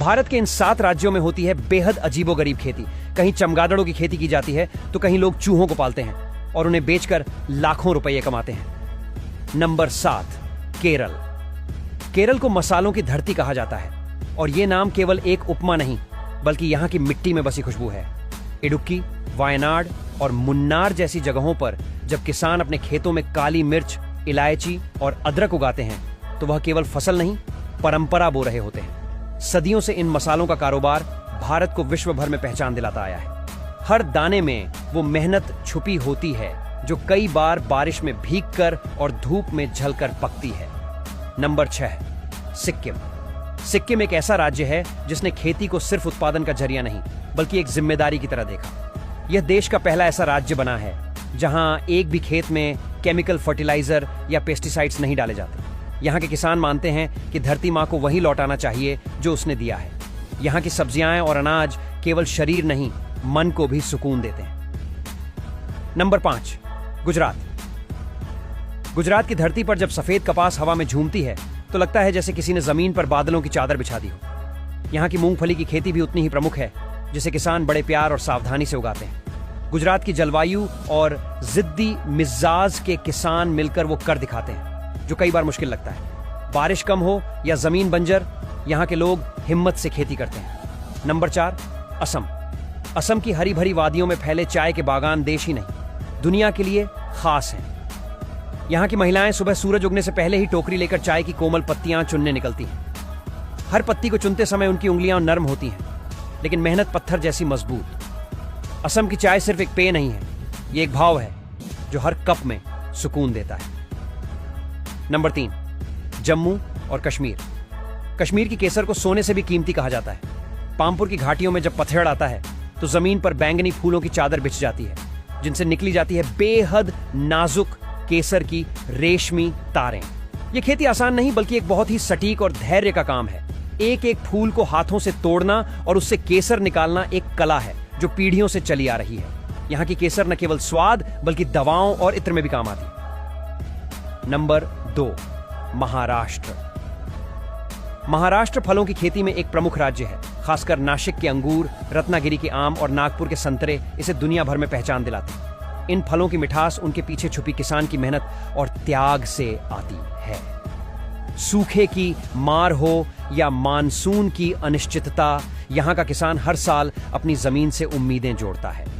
भारत के इन 7 राज्यों में होती है बेहद अजीबोगरीब खेती। कहीं चमगादड़ों की खेती की जाती है तो कहीं लोग चूहों को पालते हैं और उन्हें बेचकर लाखों रुपए कमाते हैं। नंबर 7, केरल। केरल को मसालों की धरती कहा जाता है और यह नाम केवल एक उपमा नहीं बल्कि यहां की मिट्टी में बसी खुशबू है। इडुक्की, वायनाड और मुन्नार जैसी जगहों पर जब किसान अपने खेतों में काली मिर्च, इलायची और अदरक उगाते हैं तो वह केवल फसल नहीं, परंपरा बो रहे होते हैं। सदियों से इन मसालों का कारोबार भारत को विश्व भर में पहचान दिलाता आया है। हर दाने में वो मेहनत छुपी होती है जो कई बार बारिश में भीगकर और धूप में जलकर पकती है। नंबर 6, सिक्किम। सिक्किम एक ऐसा राज्य है जिसने खेती को सिर्फ उत्पादन का जरिया नहीं बल्कि एक जिम्मेदारी की तरह देखा। यह देश का पहला ऐसा राज्य बना है जहां एक भी खेत में केमिकल फर्टिलाइजर या पेस्टिसाइड्स नहीं डाले जाते। यहाँ के किसान मानते हैं कि धरती माँ को वही लौटाना चाहिए जो उसने दिया है। यहाँ की सब्जियां और अनाज केवल शरीर नहीं, मन को भी सुकून देते हैं। नंबर 5, गुजरात। गुजरात की धरती पर जब सफेद कपास हवा में झूमती है तो लगता है जैसे किसी ने जमीन पर बादलों की चादर बिछा दी हो। यहाँ की मूंगफली की खेती भी उतनी ही प्रमुख है जिसे किसान बड़े प्यार और सावधानी से उगाते हैं। गुजरात की जलवायु और जिद्दी मिजाज के किसान मिलकर वो कर दिखाते हैं जो कई बार मुश्किल लगता है। बारिश कम हो या जमीन बंजर, यहाँ के लोग हिम्मत से खेती करते हैं। नंबर 4, असम। असम की हरी भरी वादियों में फैले चाय के बागान देश ही नहीं दुनिया के लिए खास हैं। यहाँ की महिलाएं सुबह सूरज उगने से पहले ही टोकरी लेकर चाय की कोमल पत्तियां चुनने निकलती हैं। हर पत्ती को चुनते समय उनकी उंगलियां नरम होती हैं लेकिन मेहनत पत्थर जैसी मजबूत। असम की चाय सिर्फ एक पेय नहीं है, ये एक भाव है जो हर कप में सुकून देता है। नंबर 3, जम्मू और कश्मीर। कश्मीर की केसर को सोने से भी कीमती कहा जाता है। पामपुर की घाटियों में जब पतझड़ आता है तो जमीन पर बैंगनी फूलों की चादर बिछ जाती है जिनसे निकली जाती है बेहद नाजुक केसर की रेशमी तारें। यह खेती आसान नहीं बल्कि एक बहुत ही सटीक और धैर्य का काम है। एक एक फूल को हाथों से तोड़ना और उससे केसर निकालना एक कला है जो पीढ़ियों से चली आ रही है। यहाँ की केसर न केवल स्वाद बल्कि दवाओं और इत्र में भी काम आती है। नंबर 2, महाराष्ट्र। महाराष्ट्र फलों की खेती में एक प्रमुख राज्य है। खासकर नासिक के अंगूर, रत्नागिरी के आम और नागपुर के संतरे इसे दुनिया भर में पहचान दिलाते हैं। इन फलों की मिठास उनके पीछे छुपी किसान की मेहनत और त्याग से आती है। सूखे की मार हो या मानसून की अनिश्चितता, यहाँ का किसान हर साल अपनी जमीन से उम्मीदें जोड़ता है।